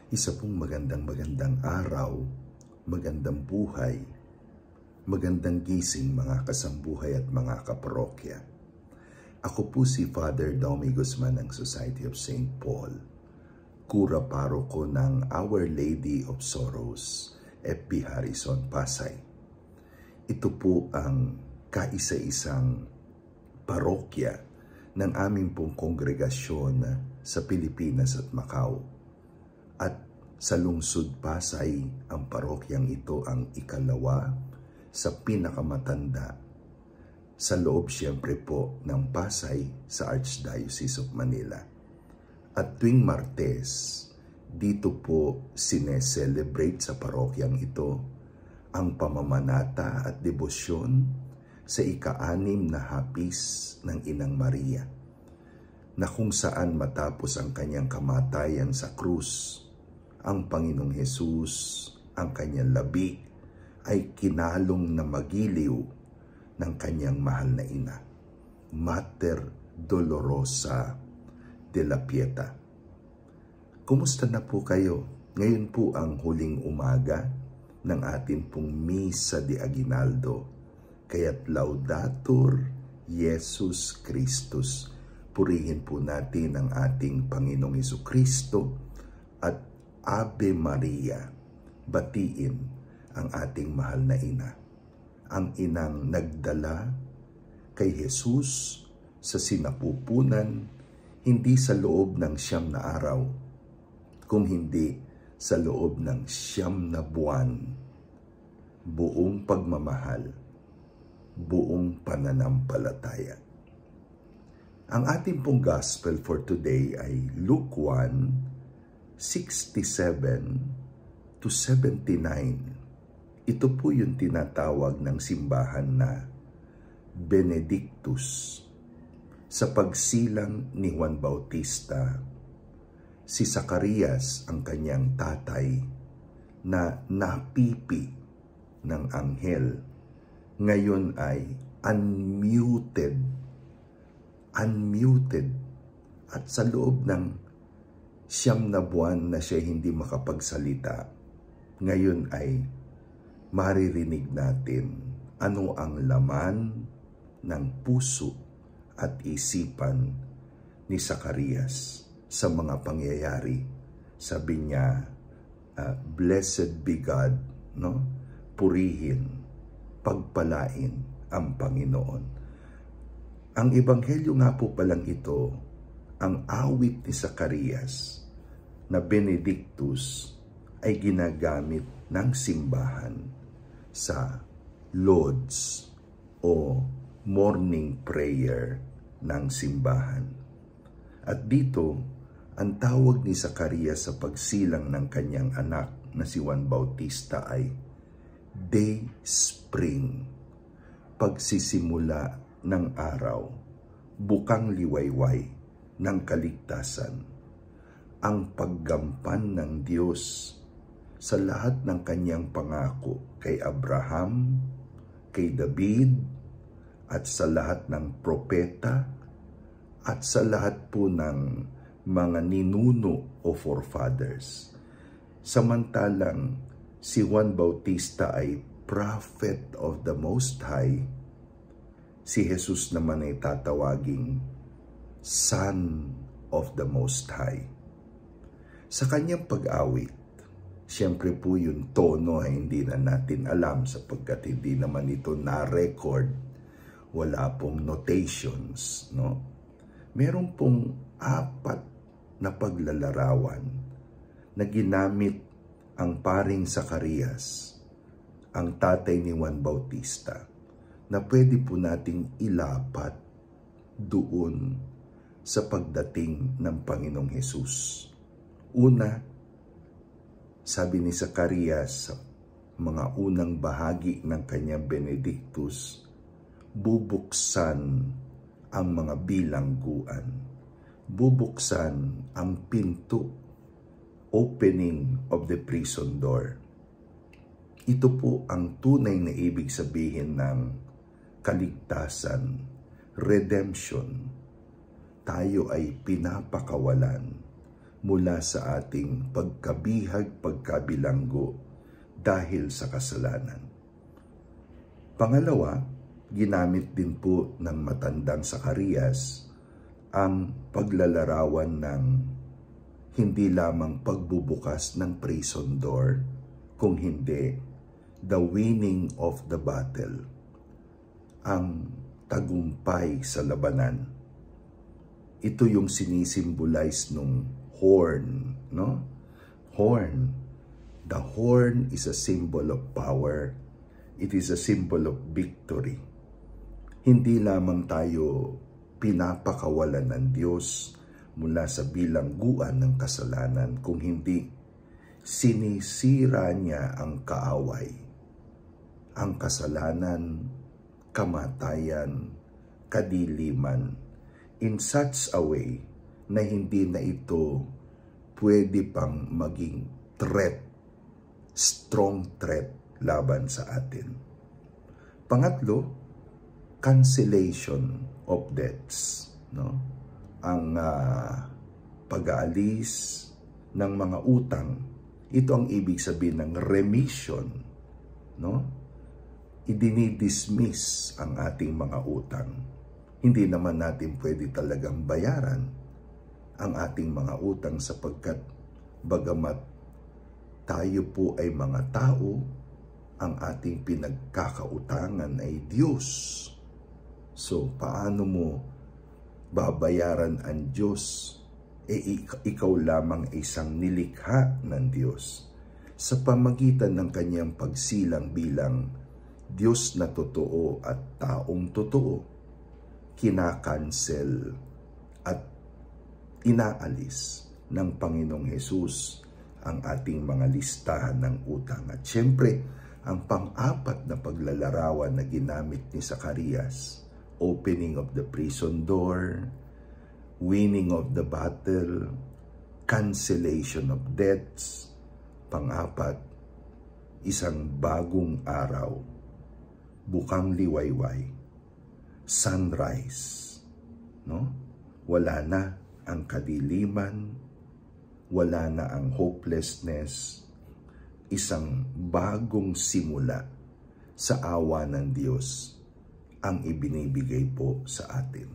Isa pong magandang araw, magandang buhay, magandang gising mga kasambuhay at mga kaparokya. Ako po si Father Domi Guzman ng Society of St. Paul, Kura Paroko ng Our Lady of Sorrows, FB Harrison, Pasay. Ito po ang kaisa-isang parokya ng aming pong kongregasyon sa Pilipinas at Macau. At sa lungsod Pasay, ang parokyang ito ang ikalawa sa pinakamatanda sa loob siyempre po ng Pasay sa Archdiocese of Manila. At tuwing Martes, dito po sineselebrate sa parokyang ito ang pamamanata at debosyon sa ika-6 na hapis ng Inang Maria, na kung saan matapos ang kanyang kamatayan sa krus, ang Panginoong Hesus, ang kanyang labi, ay kinalong na magiliw ng kanyang mahal na ina, Mater Dolorosa de la Pieta. Kumusta na po kayo? Ngayon po ang huling umaga ng ating pong Misa de Aguinaldo, kaya't Laudator Jesus Christus. Purihin po natin ang ating Panginoong Hesukristo at Ave Maria. Batiin ang ating mahal na ina, ang inang nagdala kay Jesus sa sinapupunan, hindi sa loob ng 9 na araw, kung hindi sa loob ng 9 na buwan, buong pagmamahal, buong pananampalataya. Ang ating pong gospel for today ay Luke 1:67 to 79. Ito po yung tinatawag ng simbahan na Benedictus. Sa pagsilang ni Juan Bautista, si Zacarias ang kanyang tatay na napipi ng anghel, ngayon ay unmuted at sa loob ng 9 na buwan na siya hindi makapagsalita, ngayon ay maririnig natin ano ang laman ng puso at isipan ni Zacarias sa mga pangyayari. Sabi niya, blessed be God, no? Purihin, pagpalain ang Panginoon. Ang ebanghelyo nga po palang ito, ang awit ni Zacarias na Benedictus ay ginagamit ng simbahan sa Lauds o morning prayer ng simbahan. At dito, ang tawag ni Zacarias sa pagsilang ng kanyang anak na si Juan Bautista ay Day Spring, pagsisimula ng araw, bukang liwayway ng kaligtasan, ang paggampan ng Diyos sa lahat ng kanyang pangako kay Abraham, kay David, at sa lahat ng propeta, at sa lahat po ng mga ninuno o forefathers. Samantalang si Juan Bautista ay prophet of the Most High, si Jesus naman ay tatawaging Son of the Most High. Sa kanyang pag-awit, siyempre po yung tono ay hindi na natin alam sapagkat hindi naman ito na-record. Wala pong notations, no? Meron pong 4 na paglalarawan na ginamit ang paring Zacarias, ang tatay ni Juan Bautista, na pwede po nating ilapat doon sa pagdating ng Panginoong Hesus. Una, sabi ni Zacarias sa mga unang bahagi ng kanyang Benedictus, bubuksan ang mga bilangguan, bubuksan ang pinto, opening of the prison door. Ito po ang tunay na ibig sabihin ng kaligtasan, redemption. Tayo ay pinapakawalan mula sa ating pagkabihag, pagkabilanggo dahil sa kasalanan. Pangalawa, ginamit din po ng matandang Zacarias ang paglalarawan ng hindi lamang pagbubukas ng prison door, kung hindi the winning of the battle, ang tagumpay sa labanan. Ito yung sinisimbolize nung horn, no? Horn. The horn is a symbol of power. It is a symbol of victory. Hindi lamang tayo pinapakawalan ng Diyos mula sa bilangguan ng kasalanan, kung hindi sinisira niya ang kaaway, ang kasalanan, kamatayan, kadiliman, in such a way na hindi na ito pwede pang maging threat, strong threat laban sa atin. Pangatlo, cancellation of debts, no? Ang pag-aalis ng mga utang, ito ang ibig sabihin ng remission, no? Idinidismiss ang ating mga utang. Hindi naman natin pwede talagang bayaran ang ating mga utang sapagkat bagamat tayo po ay mga tao, ang ating pinagkakautangan ay Diyos. So, paano mo babayaran ang Diyos? Ikaw lamang isang nilikha ng Diyos. Sa pamagitan ng kanyang pagsilang bilang Diyos na totoo at taong totoo, kinakancel at inaalis ng Panginoong Hesus ang ating mga listahan ng utang. At syempre, ang pang-apat na paglalarawan na ginamit ni Zacarias, opening of the prison door, winning of the battle, cancellation of debts. Pang-apat, isang bagong araw, bukang liwayway, sunrise, no? Wala na ang kadiliman, wala na ang hopelessness, isang bagong simula sa awa ng Diyos ang ibinibigay po sa atin.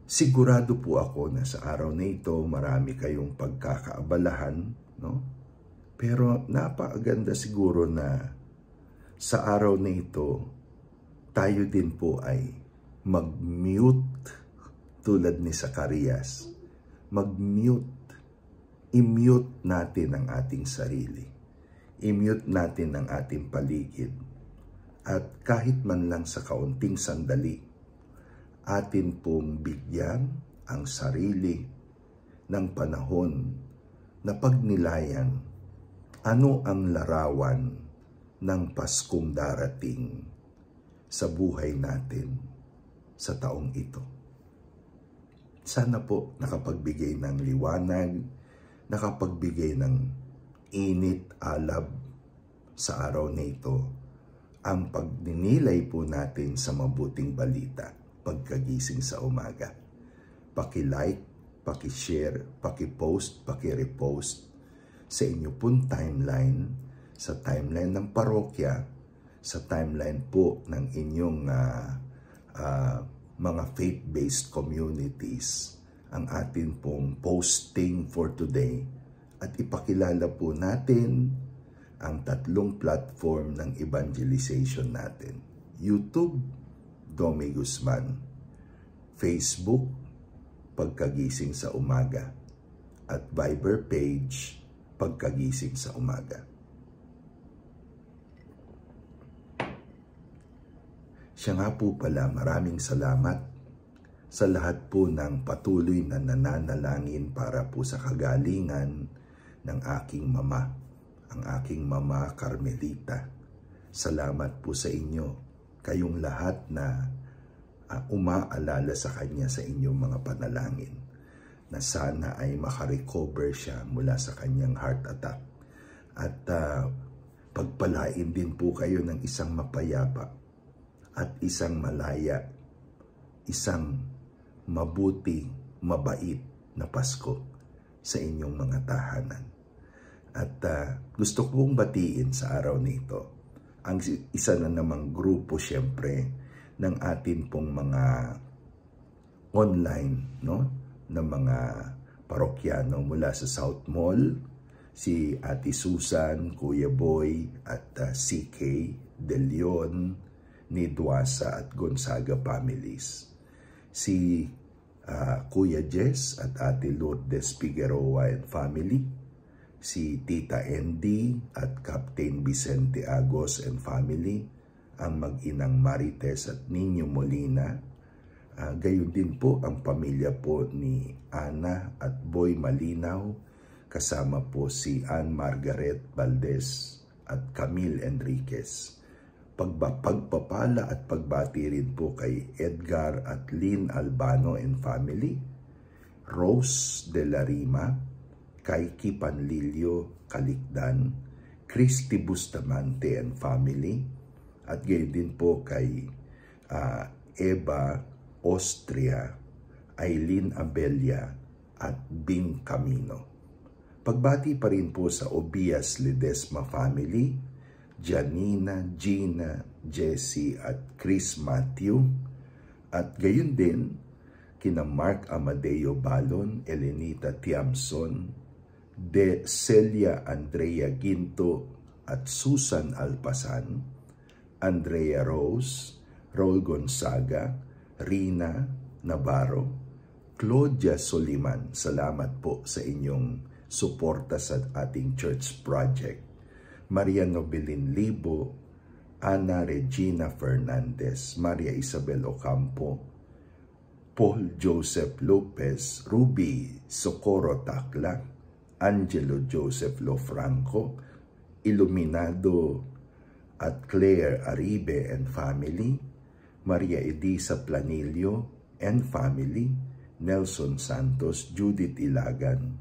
Sigurado po ako na sa araw na ito marami kayong pagkakaabalahan, no? Pero napakaganda siguro na sa araw na ito tayo din po ay mag-mute tulad ni Zacarias. Mag-mute. I-mute natin ang ating sarili. I-mute natin ang ating paligid. At kahit man lang sa kaunting sandali, atin pong bigyan ang sarili ng panahon na pagnilayan ano ang larawan ng Paskong darating sa buhay natin sa taong ito. Sana po nakapagbigay ng liwanag, nakapagbigay ng init, alab sa araw na ito ang pagninilay po natin sa mabuting balita pagkagising sa umaga. Paki-like, paki-share, paki-post, paki-repost sa inyo pong timeline, sa timeline ng parokya, sa timeline po ng inyong mga faith-based communities, ang atin pong posting for today, at ipakilala po natin ang 3 platform ng evangelization natin. YouTube, Domi Guzman. Facebook, Pagkagising sa Umaga. At Viber page, Pagkagising sa Umaga. Siya nga po pala, maraming salamat sa lahat po ng patuloy na nananalangin para po sa kagalingan ng aking mama, ang aking mama Carmelita. Salamat po sa inyo, kayong lahat na umaalala sa kanya sa inyong mga panalangin, na sana ay makarecover siya mula sa kanyang heart attack. At pagpalain din po kayo ng isang mapayapa at isang malaya, isang mabuti, mabait na Pasko sa inyong mga tahanan. At gusto kong batiin sa araw nito ang isa na namang grupo siyempre ng atin pong mga online, no, na mga parokyano mula sa South Mall, si Ate Susan, Kuya Boy at CK De Leon, ni Duasa at Gonzaga families. Si Kuya Jess at Ate Lourdes Figueroa and family, si Tita Andy at Captain Vicente Agos and family, ang mag-inang Marites at Nino Molina. Gayon din po ang pamilya po ni Ana at Boy Malinaw, kasama po si Ann Margaret Valdez at Camille Enriquez. Pagpapala at pagbati rin po kay Edgar at Lynn Albano and family, Rose de la Rima, Kaiki Panlilio Kalikdan, Christy Bustamante and family, at gayon din po kay Eva Austria, Aileen Abelia at Bing Camino. Pagbati pa rin po sa Obias Ledesma family, Janina, Gina, Jessie at Chris Matthew, at gayon din kina Mark Amadeo Balon, Elenita Tiamson, De Celia Andrea Ginto at Susan Alpasan, Andrea Rose, Raul Gonzaga, Rina Navarro, Claudia Soliman, salamat po sa inyong suporta sa ating church project. Maria Nobilin Libo, Ana Regina Fernandez, Maria Isabel Ocampo, Paul Joseph Lopez, Ruby Socorro Tacla, Angelo Joseph Lofranco, Iluminado at Claire Aribe and family, Maria Edisa Planilio and family, Nelson Santos, Judith Ilagan,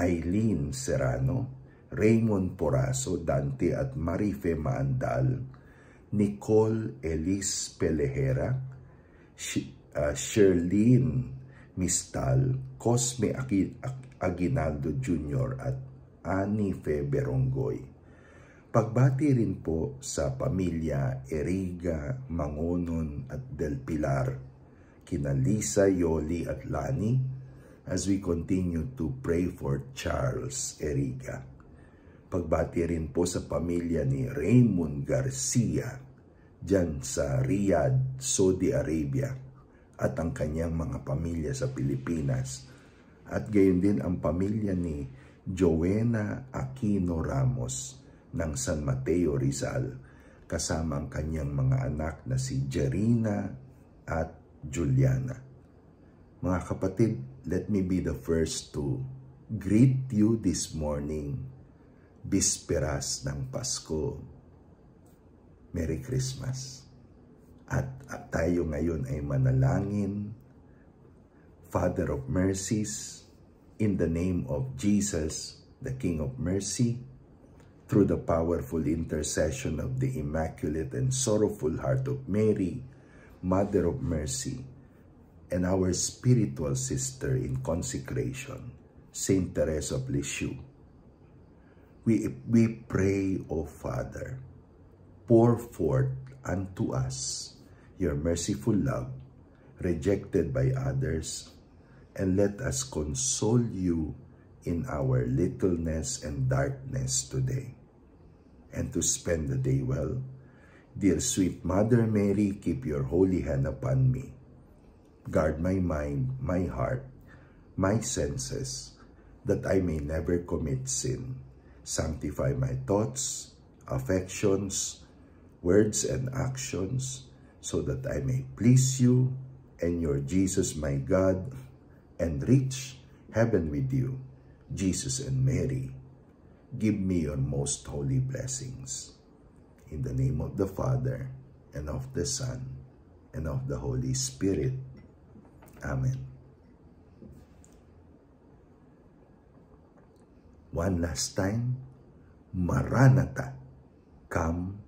Eileen Serrano, Raymond Poraso, Dante at Marife Maandal, Nicole Elise Pelejera, Sherlyn Mistal, Cosme Aguinaldo Jr. at Annie Fe Berongoy. Pagbati rin po sa pamilya Eriga, Mangonon at Del Pilar, kina Lisa, Yoli at Lani, as we continue to pray for Charles Eriga. Pagbati rin po sa pamilya ni Raymond Garcia, dyan sa Riyadh, Saudi Arabia, at ang kanyang mga pamilya sa Pilipinas. At gayon din ang pamilya ni Joanna Aquino Ramos, ng San Mateo Rizal, kasama ang kanyang mga anak na si Jerina at Juliana. Mga kapatid, let me be the first to greet you this morning, bisperas ng Pasko. Merry Christmas. At tayo ngayon ay manalangin. Father of mercies, in the name of Jesus, the King of Mercy, through the powerful intercession of the Immaculate and Sorrowful Heart of Mary, Mother of Mercy, and our spiritual sister in consecration, Saint Teresa of Lisieux, we pray, O Father, pour forth unto us your merciful love, rejected by others, and let us console you in our littleness and darkness today, and to spend the day well. Dear sweet Mother Mary, keep your holy hand upon me. Guard my mind, my heart, my senses, that I may never commit sin. Sanctify my thoughts, affections, words, and actions, so that I may please you and your Jesus, my God, and reach heaven with you. Jesus and Mary, give me your most holy blessings. In the name of the Father, and of the Son, and of the Holy Spirit. Amen. One last time, Maranatha, come,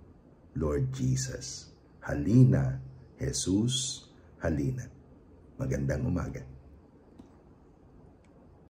Lord Jesus. Halina, Jesus, halina. Magandang umaga.